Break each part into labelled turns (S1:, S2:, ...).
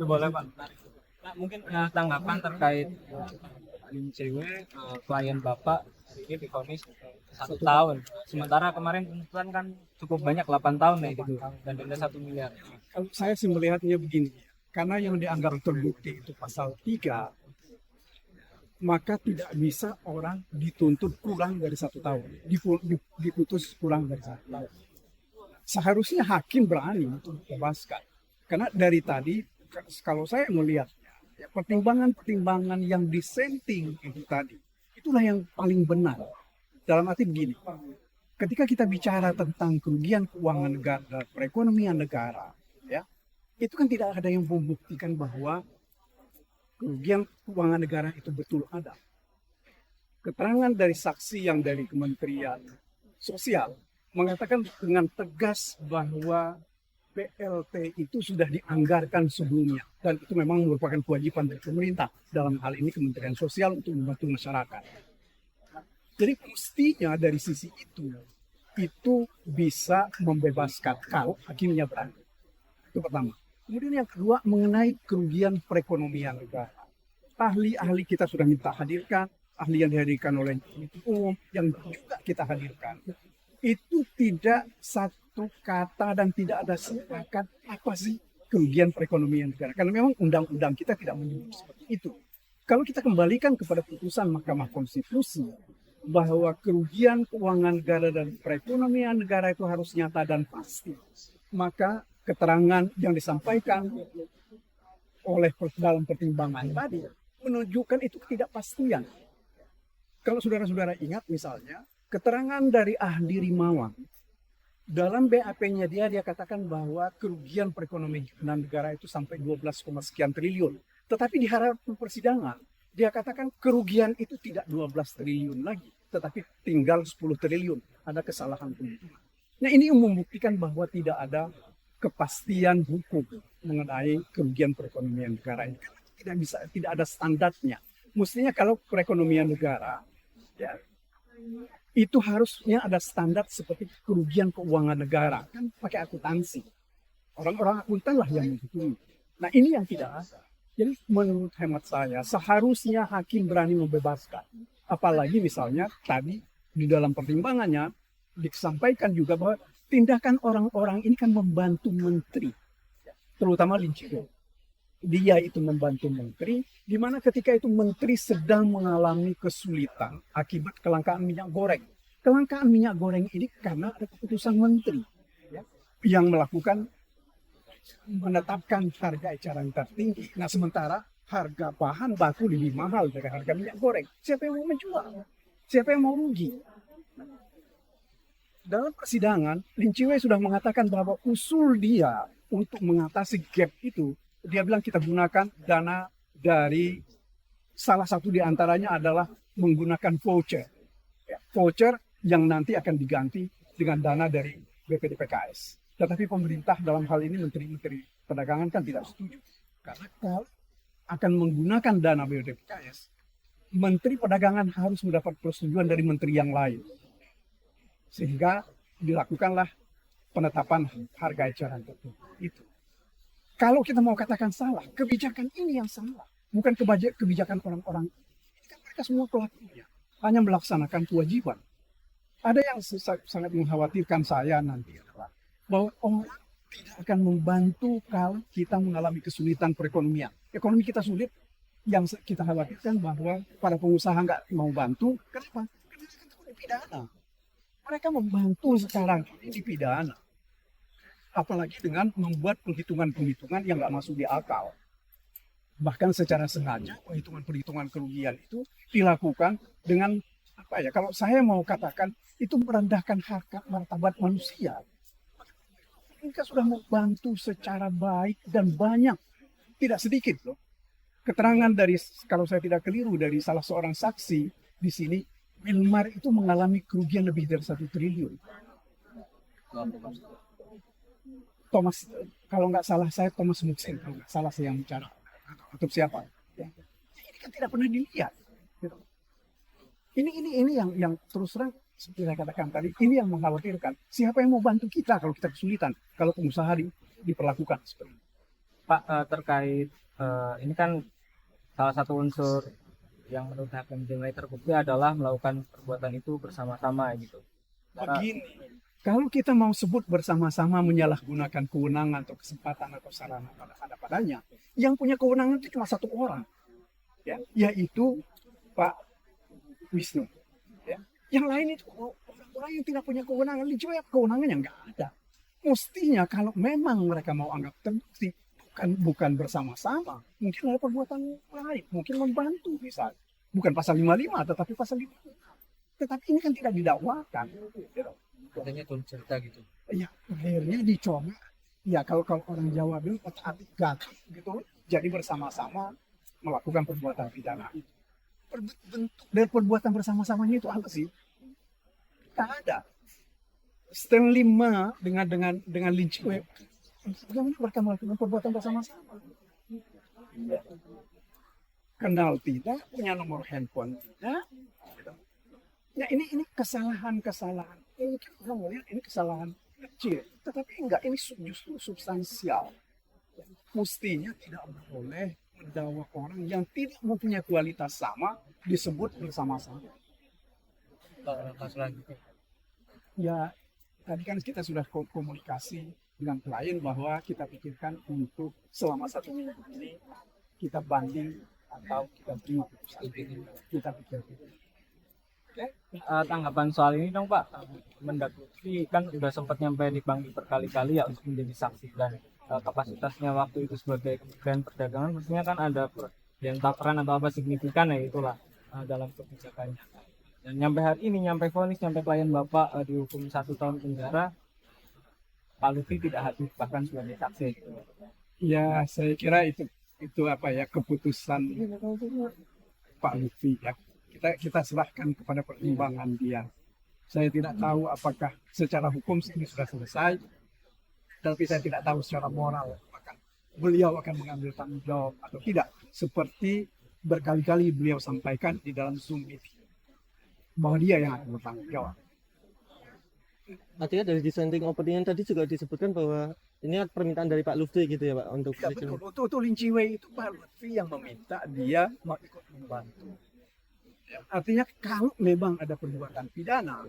S1: Boleh Pak. Pak, mungkin tanggapan terkait cewek klien Bapak ini divonis 1 tahun. Sementara kemarin tuntutan kan cukup banyak 8 tahun nih gitu dan denda 1 miliar.
S2: Kalau saya sih melihatnya begini, karena yang dianggap terbukti itu pasal 3, maka tidak bisa orang dituntut kurang dari 1 tahun, diputus kurang dari 1 tahun. Seharusnya hakim berani untuk membebaskan. Karena dari tadi, kalau saya melihatnya, ya, pertimbangan-pertimbangan yang dissenting itu tadi, itulah yang paling benar. Dalam arti begini, ketika kita bicara tentang kerugian keuangan negara, perekonomian negara, ya, itu kan tidak ada yang membuktikan bahwa kerugian keuangan negara itu betul ada. Keterangan dari saksi yang dari Kementerian Sosial mengatakan dengan tegas bahwa PLT itu sudah dianggarkan sebelumnya dan itu memang merupakan kewajiban dari pemerintah, dalam hal ini Kementerian Sosial, untuk membantu masyarakat. Jadi mestinya dari sisi itu bisa membebaskan kalau hakimnya berani. Itu pertama. Kemudian yang kedua mengenai kerugian perekonomian negara. Ahli-ahli kita sudah minta hadirkan, ahli yang dihadirkan oleh umum yang juga kita hadirkan. Itu tidak satu kata dan tidak ada sepakat apa sih kerugian perekonomian negara. Karena memang undang-undang kita tidak menyebut seperti itu. Kalau kita kembalikan kepada putusan Mahkamah Konstitusi bahwa kerugian keuangan negara dan perekonomian negara itu harus nyata dan pasti, maka keterangan yang disampaikan oleh dalam pertimbangan tadi menunjukkan itu ketidakpastian. Kalau saudara-saudara ingat misalnya, keterangan dari ahli Rimawan, dalam BAP-nya dia katakan bahwa kerugian perekonomian negara itu sampai 12, sekian triliun. Tetapi di hadapan persidangan, dia katakan kerugian itu tidak 12 triliun lagi, tetapi tinggal 10 triliun. Ada kesalahan penghitungan. Nah ini membuktikan bahwa tidak ada kepastian hukum mengenai kerugian perekonomian negara ini. Tidak ada standarnya. Mestinya kalau perekonomian negara, ya, itu harusnya ada standar seperti kerugian keuangan negara, kan pakai akuntansi. Orang-orang akuntan lah yang menghitung. Nah ini yang tidak ada. Jadi menurut hemat saya seharusnya hakim berani membebaskan. Apalagi misalnya tadi di dalam pertimbangannya disampaikan juga bahwa tindakan orang-orang ini kan membantu menteri, terutama Lin Chiwe. Dia itu membantu menteri, di mana ketika itu menteri sedang mengalami kesulitan akibat kelangkaan minyak goreng. Kelangkaan minyak goreng ini karena ada keputusan menteri, ya, yang menetapkan harga eceran tertinggi. Nah sementara harga bahan baku lebih mahal dari harga minyak goreng. Siapa yang mau menjual? Siapa yang mau rugi? Dalam persidangan, Lin Chiwe sudah mengatakan bahwa usul dia untuk mengatasi gap itu, dia bilang kita gunakan dana dari salah satu di antaranya adalah menggunakan voucher. Ya, voucher yang nanti akan diganti dengan dana dari BPDPKS. Tetapi pemerintah dalam hal ini Menteri Perdagangan kan tidak setuju. Karena kalau akan menggunakan dana BPDPKS, Menteri Perdagangan harus mendapat persetujuan dari menteri yang lain. Sehingga dilakukanlah penetapan harga eceran tertinggi itu. Kalau kita mau katakan salah, kebijakan ini yang salah, bukan kebijakan orang-orang. Ini kan mereka semua pelakunya, hanya melaksanakan kewajiban. Ada yang sangat mengkhawatirkan saya nanti adalah bahwa orang tidak akan membantu kalau kita mengalami kesulitan perekonomian. Ekonomi kita sulit, yang kita khawatirkan bahwa para pengusaha nggak mau bantu. Kenapa? Karena mereka takut dipidana. Mereka membantu sekarang ini dipidana. Apalagi dengan membuat perhitungan-perhitungan yang nggak masuk di akal. Bahkan secara sengaja perhitungan-perhitungan kerugian itu dilakukan dengan apa ya? Kalau saya mau katakan itu merendahkan harkat martabat manusia. Mereka sudah membantu secara baik dan banyak, tidak sedikit loh. Keterangan dari, kalau saya tidak keliru, dari salah seorang saksi di sini, Wilmar itu mengalami kerugian lebih dari 1 triliun. Thomas, kalau nggak salah saya Thomas Muxen, kalau nggak salah saya yang bicara, atau siapa? Ya. Ini kan tidak pernah dilihat. Gitu. Ini yang terus terang seperti saya katakan tadi, ini yang mengkhawatirkan. Siapa yang mau bantu kita kalau kita kesulitan, kalau pengusaha diperlakukan seperti ini?
S1: Pak, terkait ini kan salah satu unsur yang menurut Hakim dinilai terbukti adalah melakukan perbuatan itu bersama-sama gitu. Karena
S2: Begini, kalau kita mau sebut bersama-sama menyalahgunakan kewenangan atau kesempatan atau sarana ada padanya, yang punya kewenangan itu cuma satu orang, ya, yaitu Pak Wisnu. Ya. Yang lain itu orang-orang yang tidak punya kewenangan, juga kewenangannya nggak ada. Mestinya kalau memang mereka mau anggap terbukti, bukan bersama-sama, mungkin ada perbuatan lain, mungkin membantu misalnya. Bukan pasal 55, tetapi pasal 56. Tetapi ini kan tidak didakwakan.
S3: Katanya turun cerita gitu.
S2: Ya, akhirnya dicoba. Ya, kalau orang Jawa bilang otak-atik gagal gitu, jadi bersama-sama melakukan perbuatan pidana. Bentuk dari perbuatan bersama-samanya itu apa sih? Tak ada. Stanley Ma dengan Lin Chiwe, bagaimana mereka melakukan perbuatan bersama-sama? Kenal tidak, punya nomor handphone tidak. Ya ini kesalahan-kesalahan. Ini orang melihat ini kesalahan kecil, tetapi enggak, ini justru substansial. Mestinya tidak boleh mendakwa orang yang tidak mempunyai kualitas sama disebut bersama-sama.
S3: Langkah selanjutnya.
S2: Ya, tadi kan kita sudah komunikasi dengan klien bahwa kita pikirkan untuk selama 1 minggu ini kita banding atau kita beri keputusan. Kita pikirkan.
S1: tanggapan soal ini dong Pak, Mendagri kan sudah sempat nyampe di Bangki berkali-kali ya untuk menjadi saksi, dan kapasitasnya waktu itu sebagai Kementerian Perdagangan mestinya kan ada yang taperan atau apa signifikan ya itulah dalam kebijakannya. Dan nyampe hari ini, nyampe vonis, nyampe klien Bapak dihukum 1 tahun penjara, Pak Lutfi tidak hadir bahkan sebagai saksi.
S2: Ya, saya kira itu apa ya, keputusan Pak Lutfi ya. Kita serahkan kepada pertimbangan dia. Saya tidak tahu apakah secara hukum ini sudah selesai, tapi saya tidak tahu secara moral apakah beliau akan mengambil tanggung jawab atau tidak. Seperti berkali-kali beliau sampaikan di dalam Zoom meeting bahwa dia yang akan bertanggung jawab.
S3: Artinya dari dissenting opinion tadi juga disebutkan bahwa ini permintaan dari Pak Lutfi gitu ya Pak untuk
S2: Ya betul, untuk Lin Chiwe itu Pak Lutfi yang meminta dia mau ikut membantu. Ya, artinya kalau memang ada perbuatan pidana,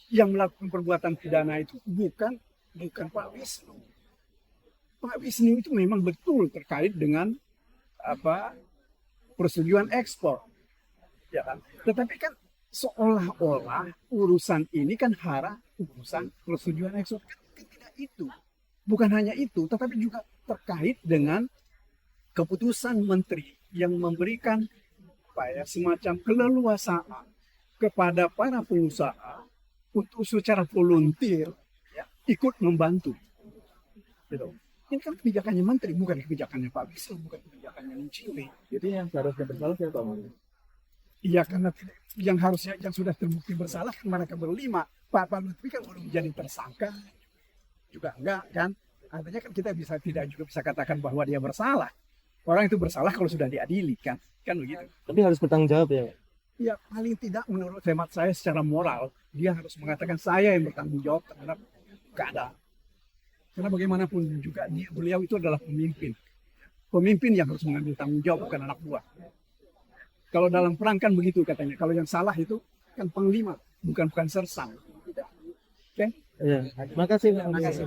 S2: yang melakukan perbuatan pidana itu bukan Pak Wisnu. Pak Wisnu itu memang betul terkait dengan persetujuan ekspor, ya kan? Tetapi kan seolah-olah urusan ini kan urusan persetujuan ekspor, kan tidak itu. Bukan hanya itu, tetapi juga terkait dengan keputusan menteri yang memberikan semacam keleluasaan kepada para pengusaha untuk secara volunteer ya, ikut membantu. Gitu. Ini kan kebijakannya menteri, bukan kebijakannya Pak Wisnu, bukan kebijakannya Lin Chiwe.
S1: Jadi yang seharusnya bersalah siapa Pak?
S2: Iya, karena yang sudah terbukti bersalah kan mereka berlima. Pak Lutfi kan belum jadi tersangka, juga enggak kan. Artinya kan kita tidak juga bisa katakan bahwa dia bersalah. Orang itu bersalah kalau sudah diadili kan begitu.
S3: Tapi harus bertanggung jawab ya.
S2: Ya paling tidak menurut hemat saya secara moral dia harus mengatakan saya yang bertanggung jawab terhadap keadaan. Karena bagaimanapun juga beliau itu adalah pemimpin yang harus mengambil tanggung jawab, bukan anak buah. Kalau dalam perang kan begitu katanya. Kalau yang salah itu kan panglima, bukan sersang. Oke?
S3: Iya. Makasih.
S2: Terima kasih.